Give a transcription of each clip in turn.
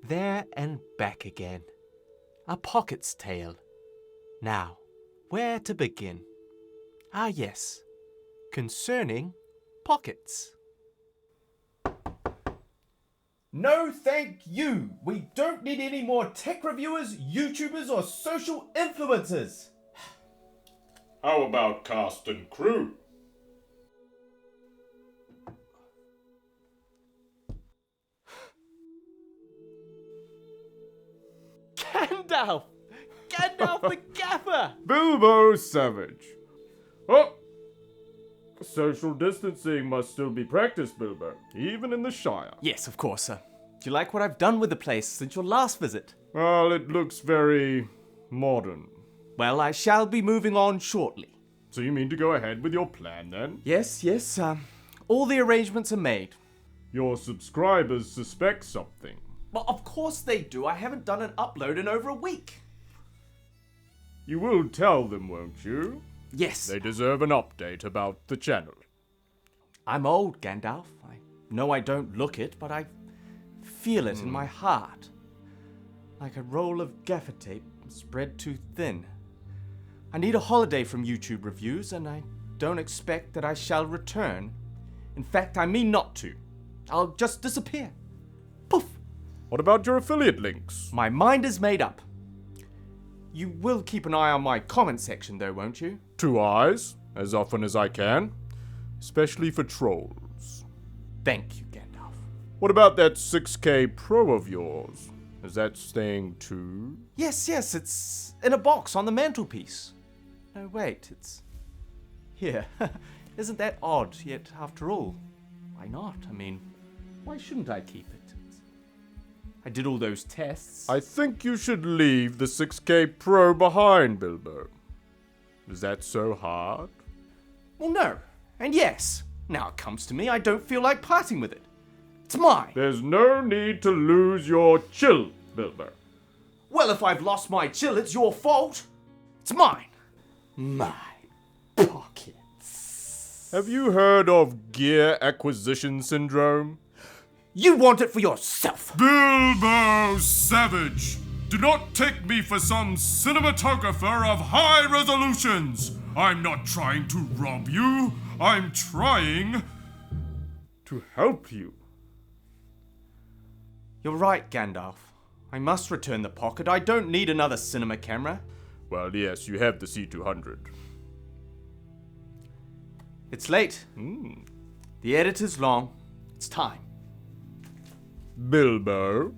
There and back again. A pocket's tale. Now, where to begin? Ah yes, concerning pockets. No thank you! We don't need any more tech reviewers, YouTubers or social influencers! How about cast and crew? Gandalf! Gandalf the Gaffer! Bilbo Savage. Oh! Social distancing must still be practiced, Bilbo, even in the Shire. Yes, of course, sir. Do you like what I've done with the place since your last visit? Well, it looks very modern. Well, I shall be moving on shortly. So you mean to go ahead with your plan then? Yes, all the arrangements are made. Your subscribers suspect something. Well, of course they do. I haven't done an upload in over a week. You will tell them, won't you? Yes. They deserve an update about the channel. I'm old, Gandalf. I know I don't look it, but I feel it in my heart. Like a roll of gaffer tape spread too thin. I need a holiday from YouTube reviews, and I don't expect that I shall return. In fact, I mean not to. I'll just disappear. Poof! What about your affiliate links? My mind is made up. You will keep an eye on my comment section though, won't you? 2 eyes, as often as I can. Especially for trolls. Thank you, Gandalf. What about that 6K Pro of yours? Is that staying too? Yes, it's in a box on the mantelpiece. No, wait, it's here. Isn't that odd? Yet, after all, why not? I mean, why shouldn't I keep it? I did all those tests. I think you should leave the 6K Pro behind, Bilbo. Is that so hard? Well, no. And yes. Now it comes to me, I don't feel like parting with it. It's mine. There's no need to lose your chill, Bilbo. Well, if I've lost my chill, it's your fault. It's mine. My pockets. Have you heard of gear acquisition syndrome? You want it for yourself. Bilbo Savage! Do not take me for some cinematographer of high resolutions! I'm not trying to rob you. I'm trying to help you. You're right, Gandalf. I must return the pocket. I don't need another cinema camera. Well, yes, you have the C200. It's late. The editor's long. It's time. Bilbo.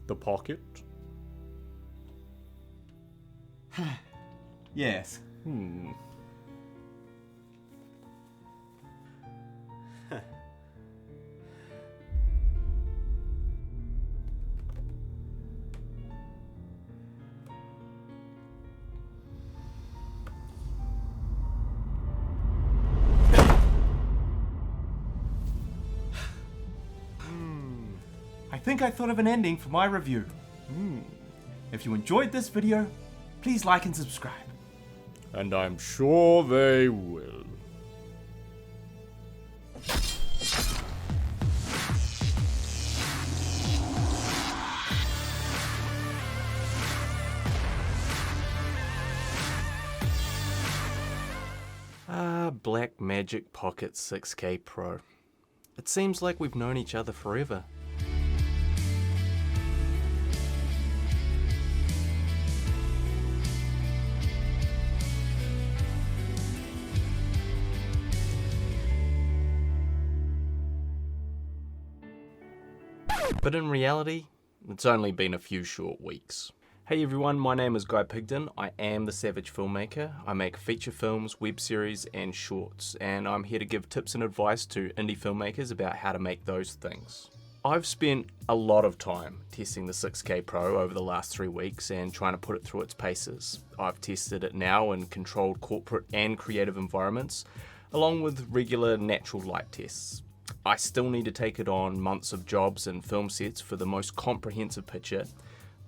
The pocket? Yes. I think I thought of an ending for my review. If you enjoyed this video, please like and subscribe. And I'm sure they will. Blackmagic Pocket 6K Pro. It seems like we've known each other forever. But in reality, it's only been a few short weeks. Hey everyone, my name is Guy Pigden. I am the Savage Filmmaker. I make feature films, web series and shorts, and I'm here to give tips and advice to indie filmmakers about how to make those things. I've spent a lot of time testing the 6K Pro over the last 3 weeks and trying to put it through its paces. I've tested it now in controlled corporate and creative environments, along with regular natural light tests. I still need to take it on months of jobs and film sets for the most comprehensive picture,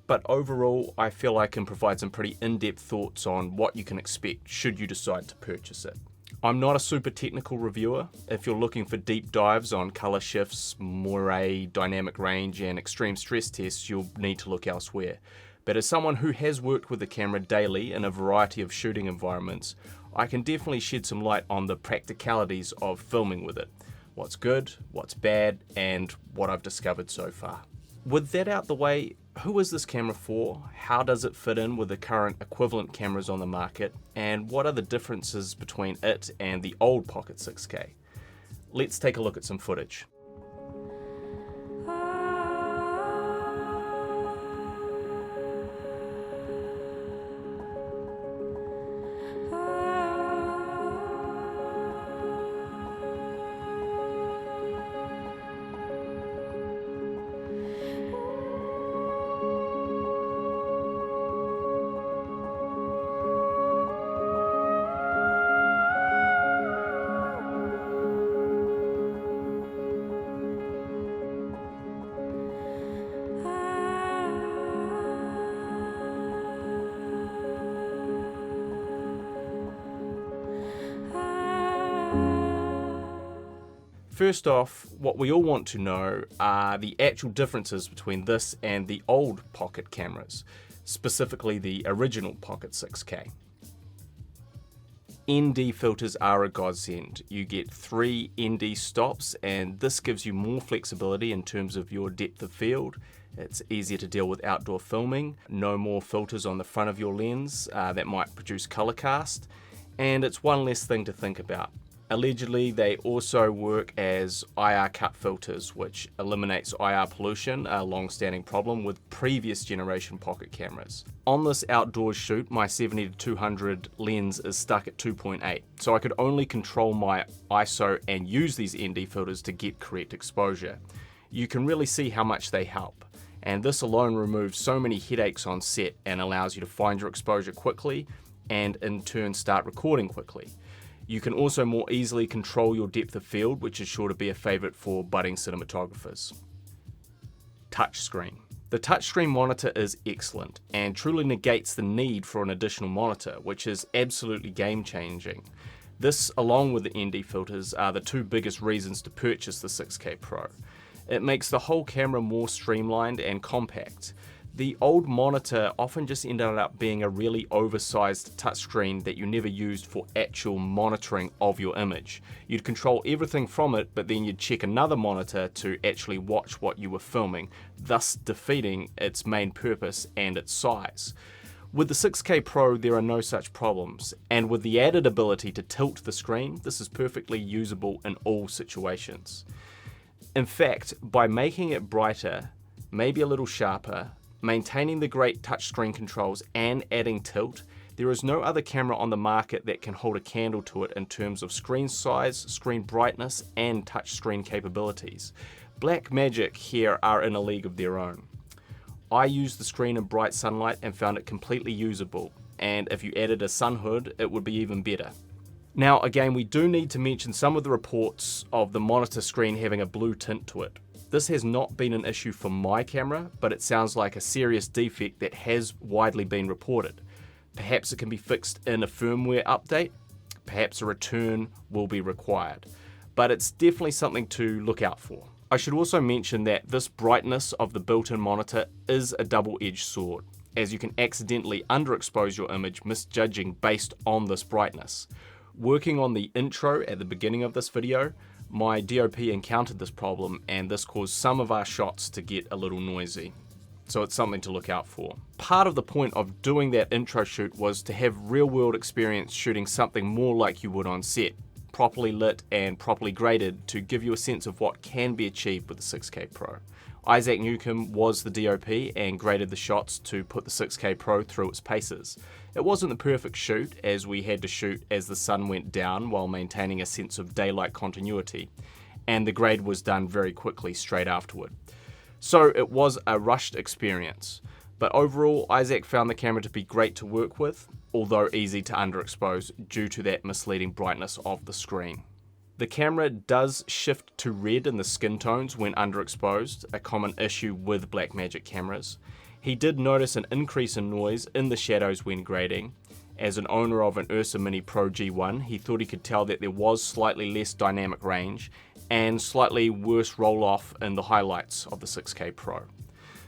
but overall I feel I can provide some pretty in-depth thoughts on what you can expect should you decide to purchase it. I'm not a super technical reviewer. If you're looking for deep dives on color shifts, moire, dynamic range, and extreme stress tests, you'll need to look elsewhere. But as someone who has worked with the camera daily in a variety of shooting environments, I can definitely shed some light on the practicalities of filming with it. What's good, what's bad, and what I've discovered so far. With that out the way, who is this camera for? How does it fit in with the current equivalent cameras on the market? And what are the differences between it and the old Pocket 6K? Let's take a look at some footage. First off, what we all want to know are the actual differences between this and the old Pocket cameras, specifically the original Pocket 6K. ND filters are a godsend. You get 3 ND stops, and this gives you more flexibility in terms of your depth of field. It's easier to deal with outdoor filming, no more filters on the front of your lens that might produce color cast, and it's one less thing to think about. Allegedly, they also work as IR cut filters, which eliminates IR pollution, a long-standing problem with previous generation Pocket cameras. On this outdoors shoot, my 70-200 lens is stuck at 2.8, so I could only control my ISO and use these ND filters to get correct exposure. You can really see how much they help, and this alone removes so many headaches on set and allows you to find your exposure quickly and in turn start recording quickly. You can also more easily control your depth of field, which is sure to be a favorite for budding cinematographers. Touchscreen. The touchscreen monitor is excellent and truly negates the need for an additional monitor, which is absolutely game-changing. This, along with the ND filters, are the 2 biggest reasons to purchase the 6K Pro. It makes the whole camera more streamlined and compact. The old monitor often just ended up being a really oversized touchscreen that you never used for actual monitoring of your image. You'd control everything from it, but then you'd check another monitor to actually watch what you were filming, thus defeating its main purpose and its size. With the 6K Pro, there are no such problems, and with the added ability to tilt the screen, this is perfectly usable in all situations. In fact, by making it brighter, maybe a little sharper, maintaining the great touchscreen controls and adding tilt, there is no other camera on the market that can hold a candle to it in terms of screen size, screen brightness, and touchscreen capabilities. Blackmagic here are in a league of their own. I used the screen in bright sunlight and found it completely usable, and if you added a sun hood, it would be even better. Now again, we do need to mention some of the reports of the monitor screen having a blue tint to it. This has not been an issue for my camera, but it sounds like a serious defect that has widely been reported. Perhaps it can be fixed in a firmware update, perhaps a return will be required, but it's definitely something to look out for. I should also mention that this brightness of the built-in monitor is a double-edged sword, as you can accidentally underexpose your image misjudging based on this brightness. Working on the intro at the beginning of this video, my DOP encountered this problem and this caused some of our shots to get a little noisy. So it's something to look out for. Part of the point of doing that intro shoot was to have real-world experience shooting something more like you would on set, properly lit and properly graded to give you a sense of what can be achieved with the 6K Pro. Isaac Newcomb was the DOP and graded the shots to put the 6K Pro through its paces. It wasn't the perfect shoot, as we had to shoot as the sun went down while maintaining a sense of daylight continuity, and the grade was done very quickly straight afterward. So it was a rushed experience, but overall Isaac found the camera to be great to work with, although easy to underexpose due to that misleading brightness of the screen. The camera does shift to red in the skin tones when underexposed, a common issue with Blackmagic cameras. He did notice an increase in noise in the shadows when grading, As an owner of an Ursa Mini Pro G1, he thought he could tell that there was slightly less dynamic range and slightly worse roll-off in the highlights of the 6K Pro.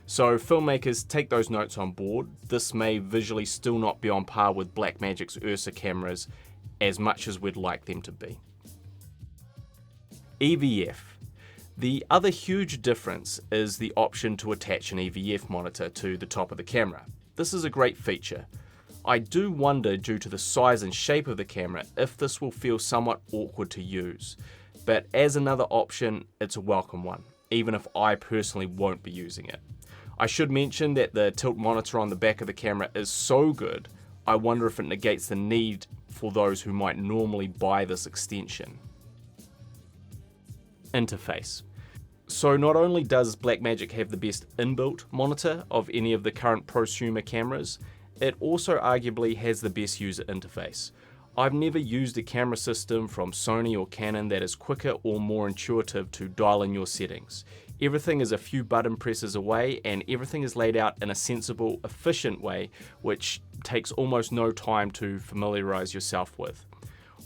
So filmmakers, take those notes on board. This may visually still not be on par with Blackmagic's Ursa cameras as much as we'd like them to be. EVF. The other huge difference is the option to attach an EVF monitor to the top of the camera. This is a great feature. I do wonder, due to the size and shape of the camera, if this will feel somewhat awkward to use. But as another option, it's a welcome one, even if I personally won't be using it. I should mention that the tilt monitor on the back of the camera is so good, I wonder if it negates the need for those who might normally buy this extension. Interface. So not only does Blackmagic have the best inbuilt monitor of any of the current prosumer cameras, it also arguably has the best user interface. I've never used a camera system from Sony or Canon that is quicker or more intuitive to dial in your settings. Everything is a few button presses away, and everything is laid out in a sensible, efficient way, which takes almost no time to familiarize yourself with.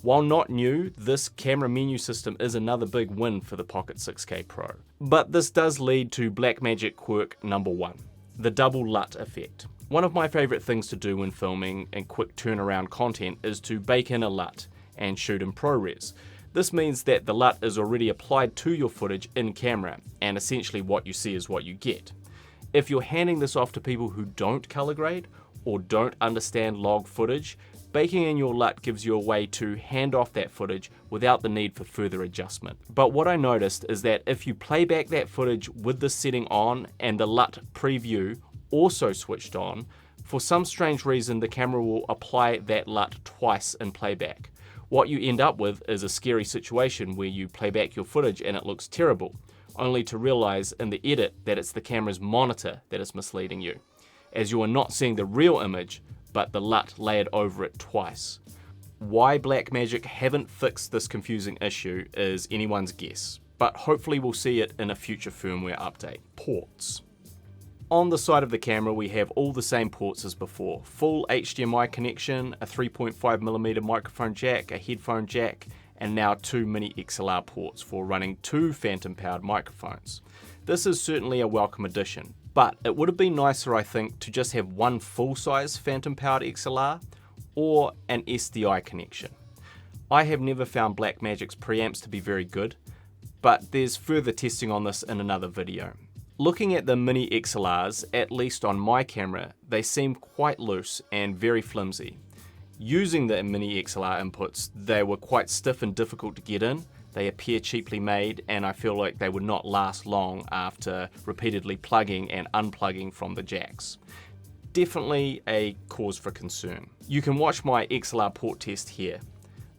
While not new, this camera menu system is another big win for the Pocket 6K Pro. But this does lead to Blackmagic quirk number 1, the double LUT effect. One of my favorite things to do when filming and quick turnaround content is to bake in a LUT and shoot in ProRes. This means that the LUT is already applied to your footage in camera, and essentially what you see is what you get. If you're handing this off to people who don't color grade or don't understand log footage, baking in your LUT gives you a way to hand off that footage without the need for further adjustment. But what I noticed is that if you play back that footage with this setting on and the LUT preview also switched on, for some strange reason the camera will apply that LUT twice in playback. What you end up with is a scary situation where you play back your footage and it looks terrible, only to realize in the edit that it's the camera's monitor that is misleading you, as you are not seeing the real image, but the LUT layered over it twice. Why Blackmagic haven't fixed this confusing issue is anyone's guess, but hopefully we'll see it in a future firmware update. Ports. On the side of the camera we have all the same ports as before. Full HDMI connection, a 3.5mm microphone jack, a headphone jack, and now 2 mini XLR ports for running 2 phantom powered microphones. This is certainly a welcome addition, but it would have been nicer, I think, to just have one full-size phantom powered XLR or an SDI connection. I have never found Blackmagic's preamps to be very good, but there's further testing on this in another video. Looking at the mini XLRs, at least on my camera, they seem quite loose and very flimsy. Using the mini XLR inputs, they were quite stiff and difficult to get in. They appear cheaply made, and I feel like they would not last long after repeatedly plugging and unplugging from the jacks. Definitely a cause for concern. You can watch my XLR port test here,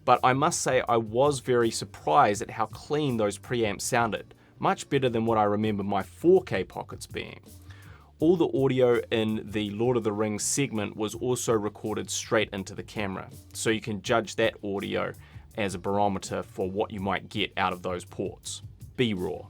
but I must say I was very surprised at how clean those preamps sounded. Much better than what I remember my 4K pockets being. All the audio in the Lord of the Rings segment was also recorded straight into the camera, so you can judge that audio as a barometer for what you might get out of those ports. B-RAW.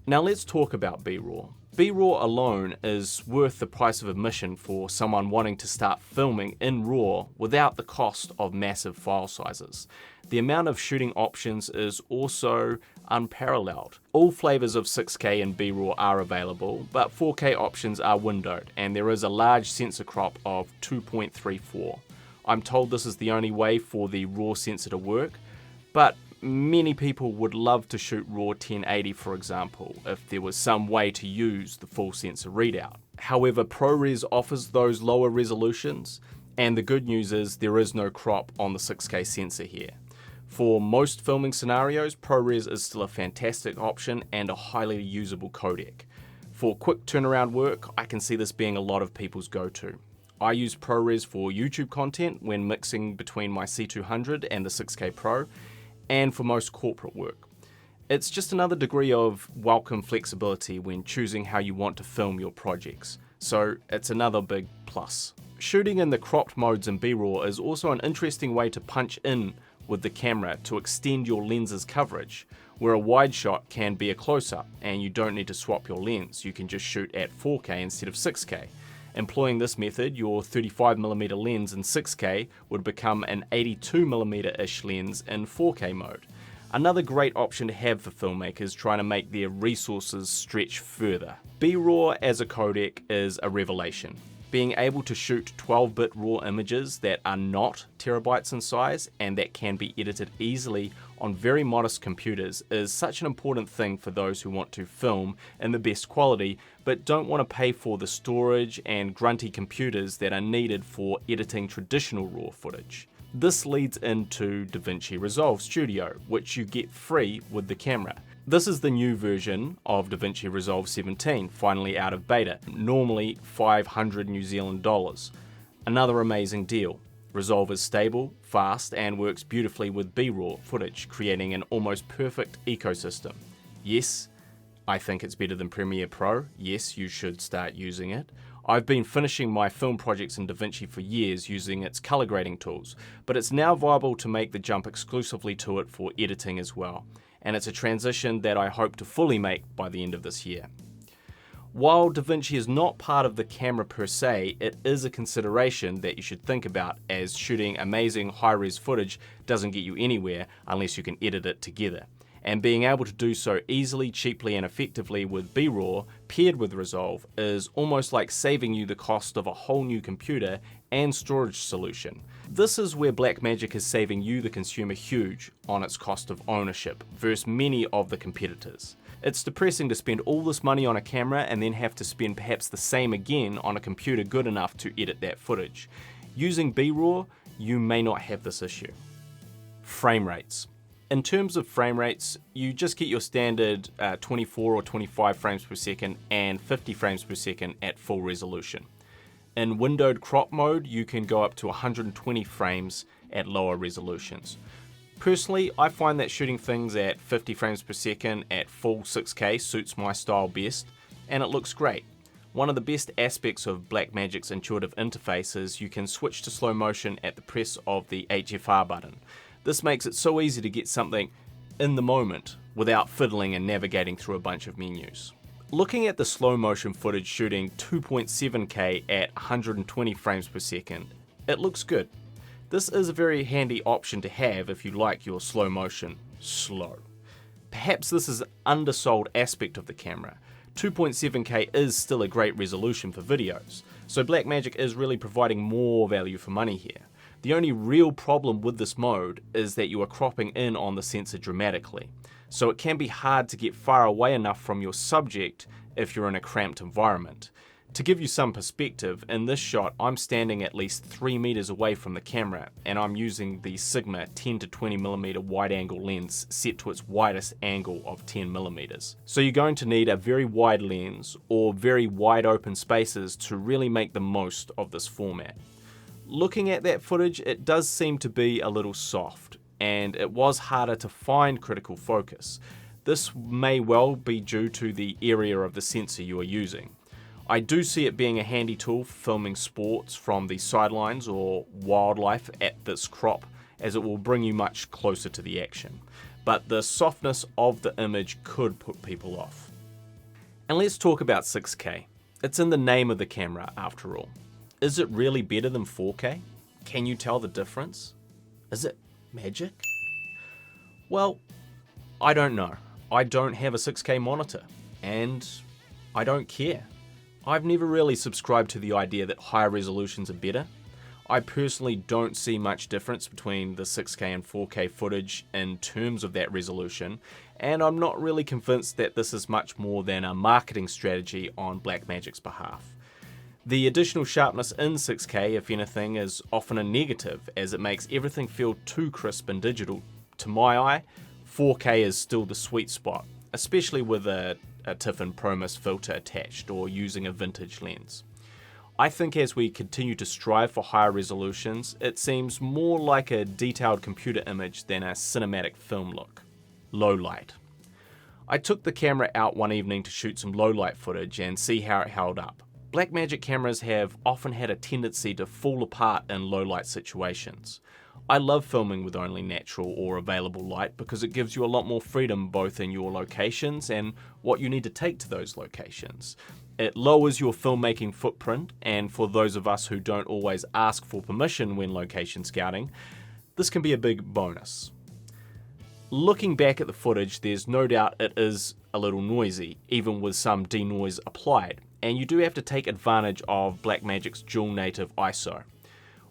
Now let's talk about B-RAW. B-RAW alone is worth the price of admission for someone wanting to start filming in RAW without the cost of massive file sizes. The amount of shooting options is also unparalleled. All flavors of 6K and B-RAW are available, but 4K options are windowed, and there is a large sensor crop of 2.34. I'm told this is the only way for the RAW sensor to work, but many people would love to shoot RAW 1080, for example, if there was some way to use the full sensor readout. However, ProRes offers those lower resolutions, and the good news is there is no crop on the 6K sensor here. For most filming scenarios, ProRes is still a fantastic option and a highly usable codec. For quick turnaround work, I can see this being a lot of people's go-to. I use ProRes for YouTube content when mixing between my C200 and the 6K Pro, and for most corporate work. It's just another degree of welcome flexibility when choosing how you want to film your projects, so it's another big plus. Shooting in the cropped modes in B-RAW is also an interesting way to punch in with the camera to extend your lens's coverage, where a wide shot can be a close-up and you don't need to swap your lens, you can just shoot at 4K instead of 6K. Employing this method, your 35mm lens in 6K would become an 82mm-ish lens in 4K mode. Another great option to have for filmmakers trying to make their resources stretch further. B-RAW as a codec is a revelation. Being able to shoot 12-bit RAW images that are not terabytes in size and that can be edited easily on very modest computers is such an important thing for those who want to film in the best quality but don't want to pay for the storage and grunty computers that are needed for editing traditional RAW footage. This leads into DaVinci Resolve Studio, which you get free with the camera. This is the new version of DaVinci Resolve 17, finally out of beta, normally 500 New Zealand dollars. Another amazing deal. Resolve is stable, fast, and works beautifully with B-RAW footage, creating an almost perfect ecosystem. Yes, I think it's better than Premiere Pro. Yes, you should start using it. I've been finishing my film projects in DaVinci for years using its color grading tools, but it's now viable to make the jump exclusively to it for editing as well, and it's a transition that I hope to fully make by the end of this year. While DaVinci is not part of the camera per se, it is a consideration that you should think about, as shooting amazing high-res footage doesn't get you anywhere unless you can edit it together. And being able to do so easily, cheaply, and effectively with B-RAW paired with Resolve is almost like saving you the cost of a whole new computer and storage solution. This is where Blackmagic is saving you, the consumer, huge on its cost of ownership versus many of the competitors. It's depressing to spend all this money on a camera and then have to spend perhaps the same again on a computer good enough to edit that footage. Using B-RAW, you may not have this issue. Frame rates. In terms of frame rates, you just get your standard 24 or 25 frames per second and 50 frames per second at full resolution. In windowed crop mode, you can go up to 120 frames at lower resolutions. Personally, I find that shooting things at 50 frames per second at full 6K suits my style best, and it looks great. One of the best aspects of Blackmagic's intuitive interface is you can switch to slow motion at the press of the HFR button. This makes it so easy to get something in the moment without fiddling and navigating through a bunch of menus. Looking at the slow motion footage shooting 2.7K at 120 frames per second, it looks good. This is a very handy option to have if you like your slow motion slow. Perhaps this is an undersold aspect of the camera. 2.7K is still a great resolution for videos, so Blackmagic is really providing more value for money here. The only real problem with this mode is that you are cropping in on the sensor dramatically, so it can be hard to get far away enough from your subject if you're in a cramped environment. To give you some perspective, in this shot I'm standing at least 3 meters away from the camera, and I'm using the Sigma 10 to 20mm wide angle lens set to its widest angle of 10mm. So you're going to need a very wide lens or very wide open spaces to really make the most of this format. Looking at that footage, it does seem to be a little soft, and it was harder to find critical focus. This may well be due to the area of the sensor you are using. I do see it being a handy tool for filming sports from the sidelines or wildlife at this crop, as it will bring you much closer to the action. But the softness of the image could put people off. And let's talk about 6K. It's in the name of the camera after all. Is it really better than 4K? Can you tell the difference? Is it magic? Well, I don't know. I don't have a 6K monitor, and I don't care. I've never really subscribed to the idea that higher resolutions are better. I personally don't see much difference between the 6K and 4K footage in terms of that resolution, and I'm not really convinced that this is much more than a marketing strategy on Blackmagic's behalf. The additional sharpness in 6K, if anything, is often a negative, as it makes everything feel too crisp and digital. To my eye, 4K is still the sweet spot, especially with a Tiffin ProMIS filter attached or using a vintage lens. I think as we continue to strive for higher resolutions, it seems more like a detailed computer image than a cinematic film look. Low light. I took the camera out one evening to shoot some low light footage and see how it held up. Blackmagic cameras have often had a tendency to fall apart in low light situations. I love filming with only natural or available light because it gives you a lot more freedom both in your locations and what you need to take to those locations. It lowers your filmmaking footprint, and for those of us who don't always ask for permission when location scouting, this can be a big bonus. Looking back at the footage, there's no doubt it is a little noisy, even with some denoise applied, and you do have to take advantage of Blackmagic's dual native ISO.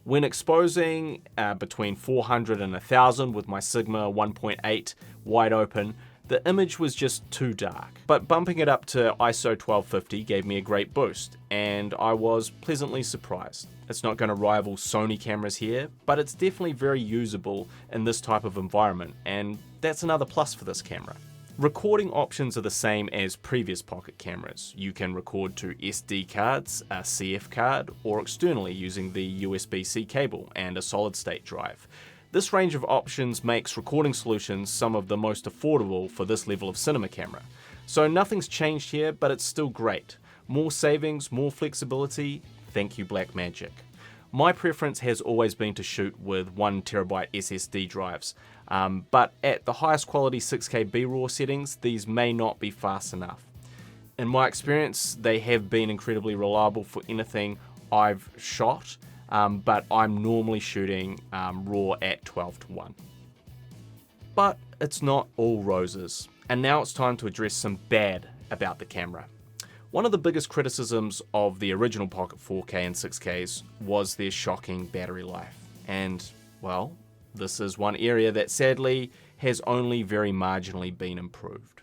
When exposing between 400 and 1000 with my Sigma 1.8 wide open, the image was just too dark. But bumping it up to ISO 1250 gave me a great boost, and I was pleasantly surprised. It's not going to rival Sony cameras here, but it's definitely very usable in this type of environment, and that's another plus for this camera. Recording options are the same as previous pocket cameras. You can record to SD cards, a CF card, or externally using the USB-C cable and a solid-state drive. This range of options makes recording solutions some of the most affordable for this level of cinema camera. So nothing's changed here, but it's still great. More savings, more flexibility, thank you Blackmagic. My preference has always been to shoot with 1TB SSD drives, but at the highest quality 6K B-RAW settings, these may not be fast enough. In my experience, they have been incredibly reliable for anything I've shot, but I'm normally shooting RAW at 12:1. But it's not all roses, and now it's time to address some bad about the camera. One of the biggest criticisms of the original Pocket 4K and 6Ks was their shocking battery life, and well, this is one area that sadly has only very marginally been improved.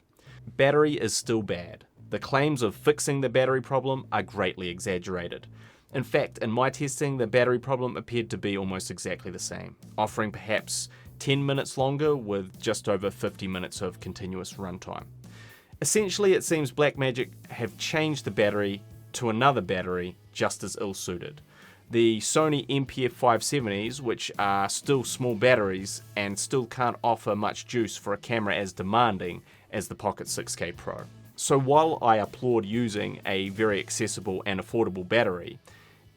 Battery is still bad. The claims of fixing the battery problem are greatly exaggerated. In fact, in my testing, the battery problem appeared to be almost exactly the same, offering perhaps 10 minutes longer with just over 50 minutes of continuous runtime. Essentially, it seems Blackmagic have changed the battery to another battery just as ill-suited. The Sony MPF570s, which are still small batteries and still can't offer much juice for a camera as demanding as the Pocket 6K Pro. So while I applaud using a very accessible and affordable battery,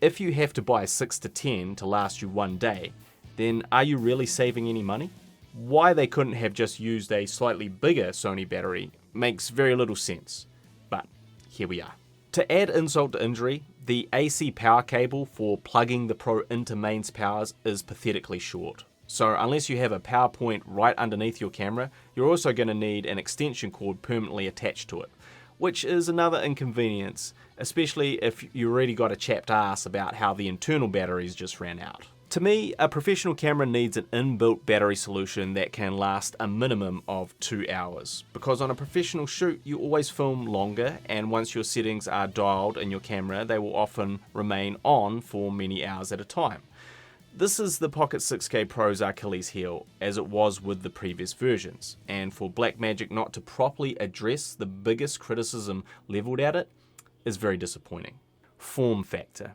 if you have to buy 6 to 10 to last you one day, then are you really saving any money? Why they couldn't have just used a slightly bigger Sony battery makes very little sense, but here we are. To add insult to injury, the AC power cable for plugging the Pro into mains powers is pathetically short. So unless you have a power point right underneath your camera, you're also going to need an extension cord permanently attached to it, which is another inconvenience, especially if you already got a chapped ass about how the internal batteries just ran out. To me, a professional camera needs an inbuilt battery solution that can last a minimum of 2 hours, because on a professional shoot you always film longer, and once your settings are dialed in your camera they will often remain on for many hours at a time. This is the Pocket 6K Pro's Achilles heel, as it was with the previous versions, and for Blackmagic not to properly address the biggest criticism leveled at it is very disappointing. Form factor.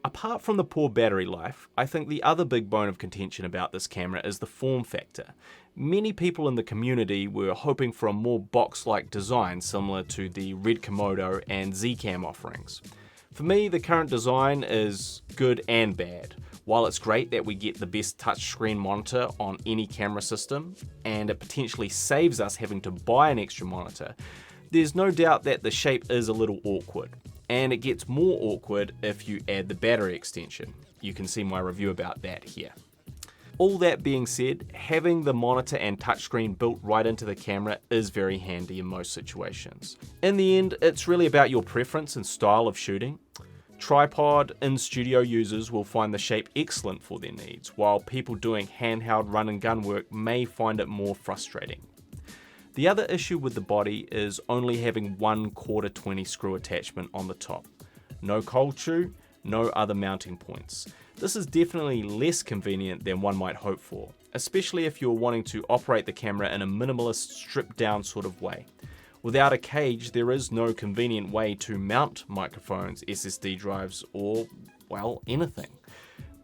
Apart from the poor battery life, I think the other big bone of contention about this camera is the form factor. Many people in the community were hoping for a more box-like design similar to the Red Komodo and Zcam offerings. For me, the current design is good and bad. While it's great that we get the best touchscreen monitor on any camera system, and it potentially saves us having to buy an extra monitor, there's no doubt that the shape is a little awkward. And it gets more awkward if you add the battery extension. You can see my review about that here. All that being said, having the monitor and touchscreen built right into the camera is very handy in most situations. In the end, it's really about your preference and style of shooting. Tripod in-studio users will find the shape excellent for their needs, while people doing handheld run and gun work may find it more frustrating. The other issue with the body is only having one 1/4-20 screw attachment on the top. No cold shoe, no other mounting points. This is definitely less convenient than one might hope for, especially if you're wanting to operate the camera in a minimalist, stripped down sort of way. Without a cage, there is no convenient way to mount microphones, SSD drives, or, well, anything.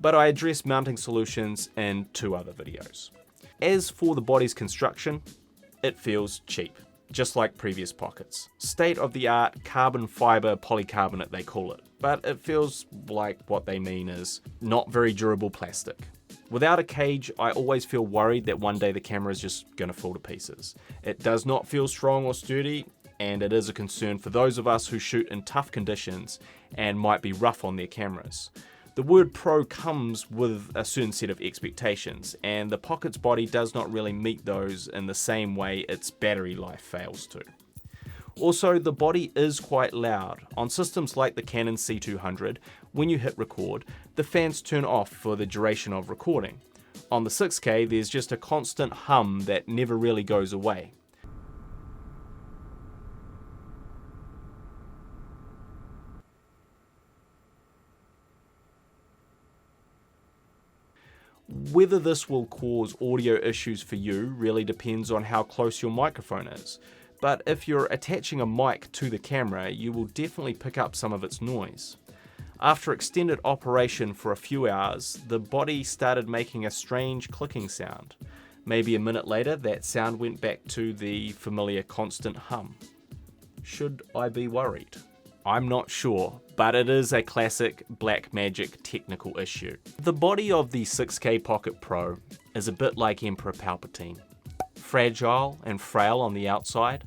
But I address mounting solutions in 2 other videos. As for the body's construction, it feels cheap, just like previous pockets. State-of-the-art carbon fiber polycarbonate they call it, but it feels like what they mean is not very durable plastic. Without a cage, I always feel worried that one day the camera is just going to fall to pieces. It does not feel strong or sturdy, and it is a concern for those of us who shoot in tough conditions and might be rough on their cameras. The word Pro comes with a certain set of expectations, and the Pocket's body does not really meet those in the same way its battery life fails to. Also, the body is quite loud. On systems like the Canon C200, when you hit record, the fans turn off for the duration of recording. On the 6K, there's just a constant hum that never really goes away. Whether this will cause audio issues for you really depends on how close your microphone is, but if you're attaching a mic to the camera, you will definitely pick up some of its noise. After extended operation for a few hours, the body started making a strange clicking sound. Maybe a minute later, that sound went back to the familiar constant hum. Should I be worried? I'm not sure, but it is a classic Blackmagic technical issue. The body of the 6K Pocket Pro is a bit like Emperor Palpatine. Fragile and frail on the outside,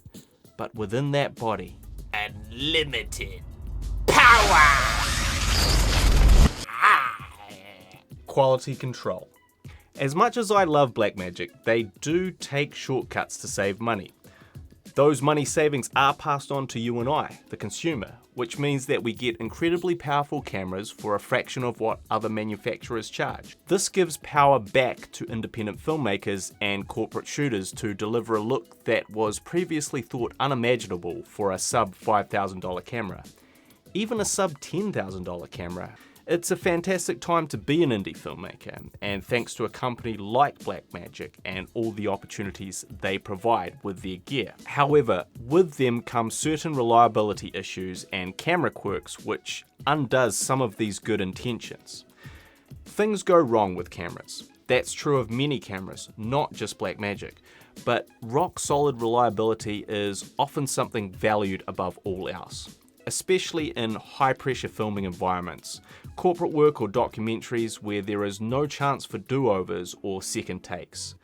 but within that body, unlimited power! Quality control. As much as I love Blackmagic, they do take shortcuts to save money. Those money savings are passed on to you and I, the consumer, which means that we get incredibly powerful cameras for a fraction of what other manufacturers charge. This gives power back to independent filmmakers and corporate shooters to deliver a look that was previously thought unimaginable for a sub $5,000 camera. Even a sub $10,000 camera. It's a fantastic time to be an indie filmmaker, and thanks to a company like Blackmagic and all the opportunities they provide with their gear. However, with them come certain reliability issues and camera quirks which undoes some of these good intentions. Things go wrong with cameras. That's true of many cameras, not just Blackmagic, but rock-solid reliability is often something valued above all else. Especially in high-pressure filming environments, corporate work or documentaries where there is no chance for do-overs or second takes.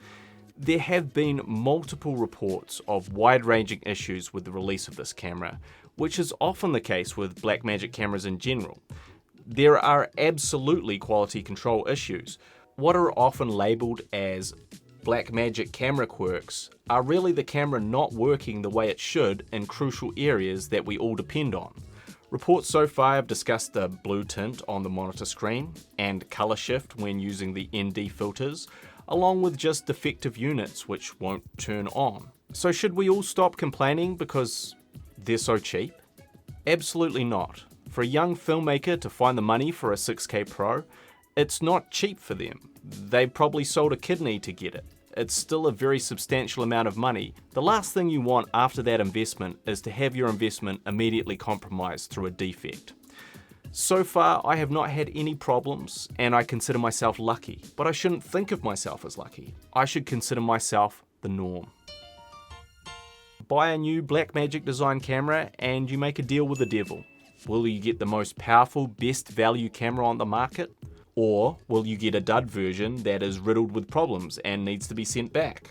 There have been multiple reports of wide-ranging issues with the release of this camera, which is often the case with Blackmagic cameras in general. There are absolutely quality control issues. What are often labelled as Blackmagic camera quirks are really the camera not working the way it should in crucial areas that we all depend on. Reports so far have discussed the blue tint on the monitor screen and colour shift when using the ND filters, along with just defective units which won't turn on. So should we all stop complaining because they're so cheap? Absolutely not. For a young filmmaker to find the money for a 6K Pro, it's not cheap for them. They probably sold a kidney to get it. It's still a very substantial amount of money. The last thing you want after that investment is to have your investment immediately compromised through a defect. So far, I have not had any problems, and I consider myself lucky, but I shouldn't think of myself as lucky. I should consider myself the norm. Buy a new Blackmagic design camera and you make a deal with the devil. Will you get the most powerful, best value camera on the market? Or will you get a dud version that is riddled with problems and needs to be sent back?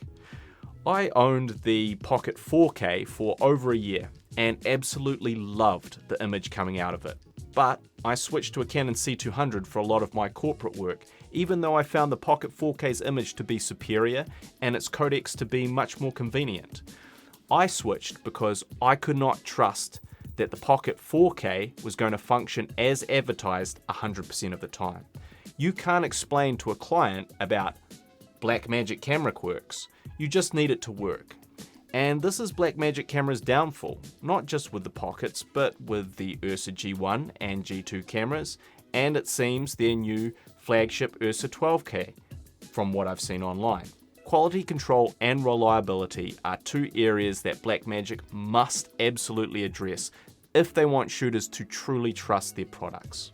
I owned the Pocket 4K for over a year and absolutely loved the image coming out of it. But I switched to a Canon C200 for a lot of my corporate work, even though I found the Pocket 4K's image to be superior and its codecs to be much more convenient. I switched because I could not trust that the Pocket 4K was going to function as advertised 100% of the time. You can't explain to a client about Blackmagic camera quirks, you just need it to work. And this is Blackmagic camera's downfall, not just with the Pockets, but with the Ursa G1 and G2 cameras, and it seems their new flagship Ursa 12K, from what I've seen online. Quality control and reliability are two areas that Blackmagic must absolutely address if they want shooters to truly trust their products.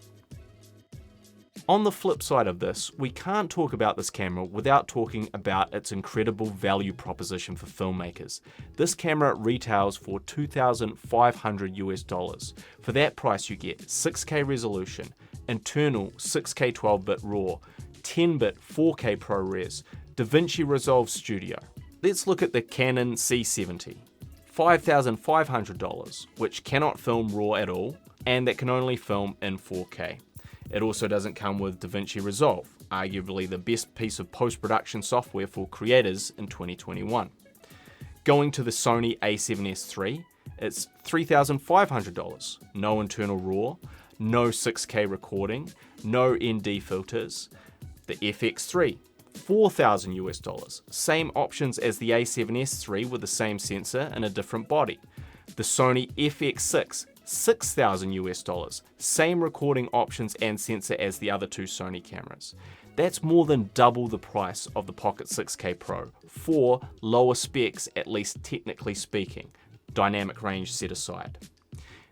On the flip side of this, we can't talk about this camera without talking about its incredible value proposition for filmmakers. This camera retails for $2,500 US. For that price you get 6K resolution, internal 6K 12-bit RAW, 10-bit 4K ProRes, DaVinci Resolve Studio. Let's look at the Canon C70. $5,500, which cannot film RAW at all, and that can only film in 4K. It also doesn't come with DaVinci Resolve, arguably the best piece of post-production software for creators in 2021. Going to the Sony a7S III, it's $3,500, no internal RAW, no 6K recording, no ND filters. The FX3, $4,000, same options as the a7S III with the same sensor and a different body. The Sony FX6, $6,000, same recording options and sensor as the other two Sony cameras. That's more than double the price of the Pocket 6K Pro for lower specs, at least technically speaking, dynamic range set aside.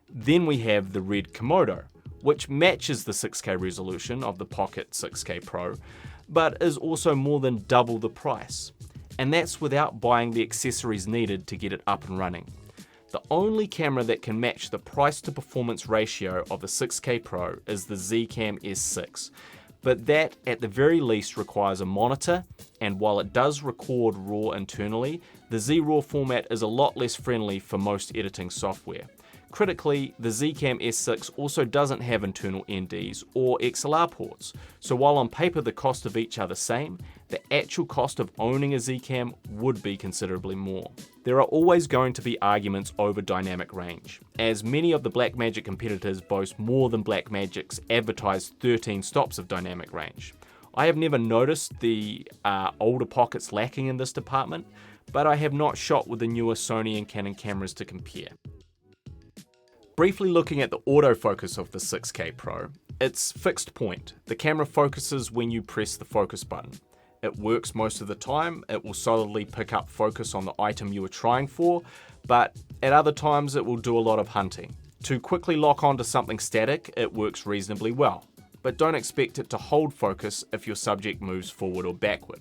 Then we have the red Komodo, which matches the 6K resolution of the Pocket 6K Pro, but is also more than double the price. And that's without buying the accessories needed to get it up and running. The only camera that can match the price to performance ratio of the 6K Pro is the Zcam S6, but that at the very least requires a monitor, and while it does record RAW internally, the Z-RAW format is a lot less friendly for most editing software. Critically, the Zcam S6 also doesn't have internal NDs or XLR ports, so while on paper the cost of each are the same, the actual cost of owning a Zcam would be considerably more. There are always going to be arguments over dynamic range, as many of the Blackmagic competitors boast more than Blackmagic's advertised 13 stops of dynamic range. I have never noticed the older Pockets lacking in this department, but I have not shot with the newer Sony and Canon cameras to compare. Briefly looking at the autofocus of the 6K Pro, it's fixed point. The camera focuses when you press the focus button. It works most of the time, it will solidly pick up focus on the item you are trying for, but at other times it will do a lot of hunting. To quickly lock onto something static, it works reasonably well, but don't expect it to hold focus if your subject moves forward or backward.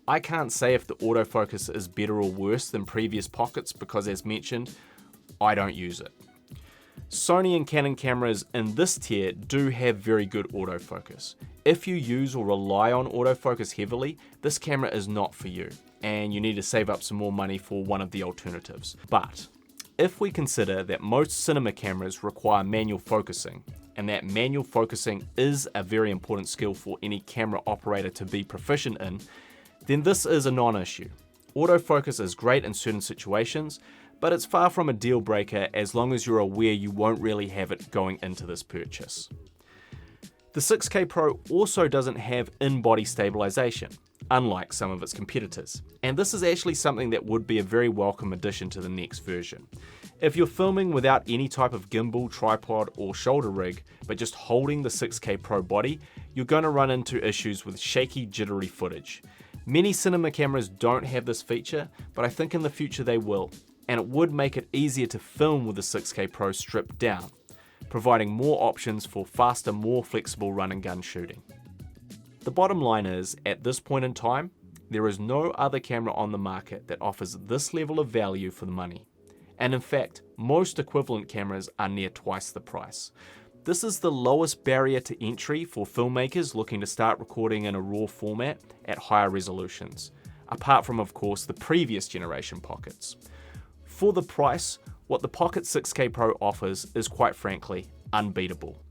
I can't say if the autofocus is better or worse than previous Pockets because, as mentioned, I don't use it. Sony and Canon cameras in this tier do have very good autofocus. If you use or rely on autofocus heavily, this camera is not for you, and you need to save up some more money for one of the alternatives. But if we consider that most cinema cameras require manual focusing, and that manual focusing is a very important skill for any camera operator to be proficient in, then this is a non-issue. Autofocus is great in certain situations, but it's far from a deal breaker as long as you're aware you won't really have it going into this purchase. The 6K Pro also doesn't have in-body stabilisation, unlike some of its competitors, and this is actually something that would be a very welcome addition to the next version. If you're filming without any type of gimbal, tripod or shoulder rig, but just holding the 6K Pro body, you're going to run into issues with shaky, jittery footage. Many cinema cameras don't have this feature, but I think in the future they will, and it would make it easier to film with the 6K Pro stripped down, providing more options for faster, more flexible run and gun shooting. The bottom line is, at this point in time, there is no other camera on the market that offers this level of value for the money. And in fact, most equivalent cameras are near twice the price. This is the lowest barrier to entry for filmmakers looking to start recording in a RAW format at higher resolutions, apart from, of course, the previous generation Pockets. For the price, what the Pocket 6K Pro offers is quite frankly unbeatable.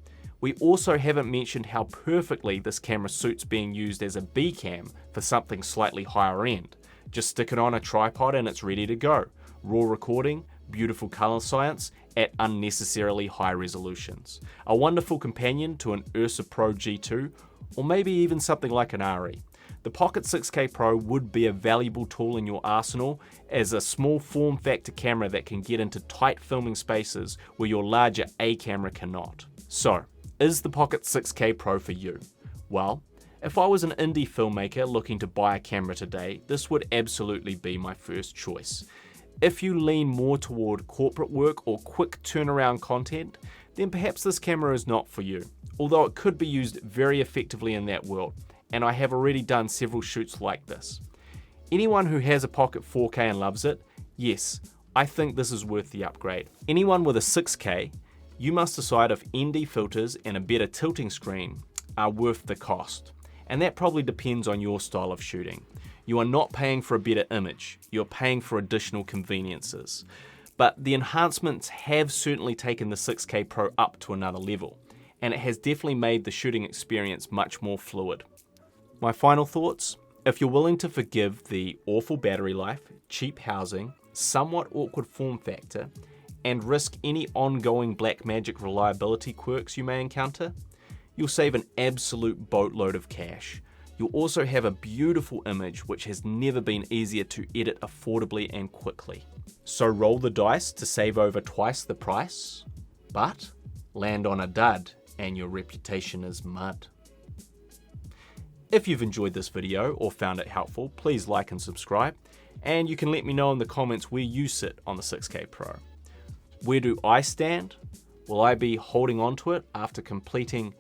We also haven't mentioned how perfectly this camera suits being used as a B cam for something slightly higher end. Just stick it on a tripod and it's ready to go. Raw recording, beautiful color science at unnecessarily high resolutions. A wonderful companion to an Ursa Pro G2, or maybe even something like an RE. The Pocket 6K Pro would be a valuable tool in your arsenal as a small form factor camera that can get into tight filming spaces where your larger A camera cannot. So, is the Pocket 6K Pro for you? Well, if I was an indie filmmaker looking to buy a camera today, this would absolutely be my first choice. If you lean more toward corporate work or quick turnaround content, then perhaps this camera is not for you, although it could be used very effectively in that world, and I have already done several shoots like this. Anyone who has a Pocket 4K and loves it, yes, I think this is worth the upgrade. Anyone with a 6K, you must decide if ND filters and a better tilting screen are worth the cost, and that probably depends on your style of shooting. You are not paying for a better image, you're paying for additional conveniences. but the enhancements have certainly taken the 6K Pro up to another level, and it has definitely made the shooting experience much more fluid. My final thoughts? If you're willing to forgive the awful battery life, cheap housing, somewhat awkward form factor, and risk any ongoing Blackmagic reliability quirks you may encounter, you'll save an absolute boatload of cash. You'll also have a beautiful image which has never been easier to edit affordably and quickly. So roll the dice to save over twice the price, but land on a dud and your reputation is mud. If you've enjoyed this video or found it helpful, please like and subscribe, and you can let me know in the comments where you sit on the 6K Pro. Where do I stand? Will I be holding on to it after completing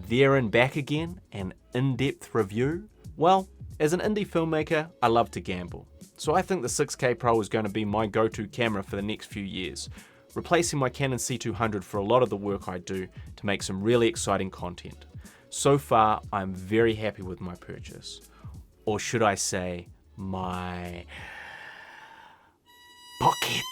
There and Back Again, an in-depth review? Well, as an indie filmmaker, I love to gamble. So I think the 6K Pro is going to be my go-to camera for the next few years, replacing my Canon C200 for a lot of the work I do to make some really exciting content. So far, I'm very happy with my purchase. Or should I say, my pockets.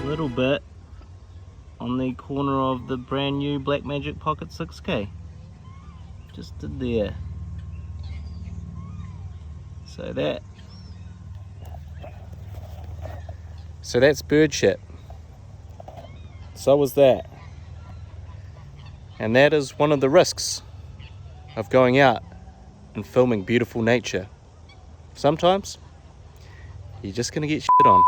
Little bit on the corner of the brand new Blackmagic Pocket 6K. Just did there. So that's bird shit. So was that. And that is one of the risks of going out and filming beautiful nature. Sometimes you're just gonna get shit on.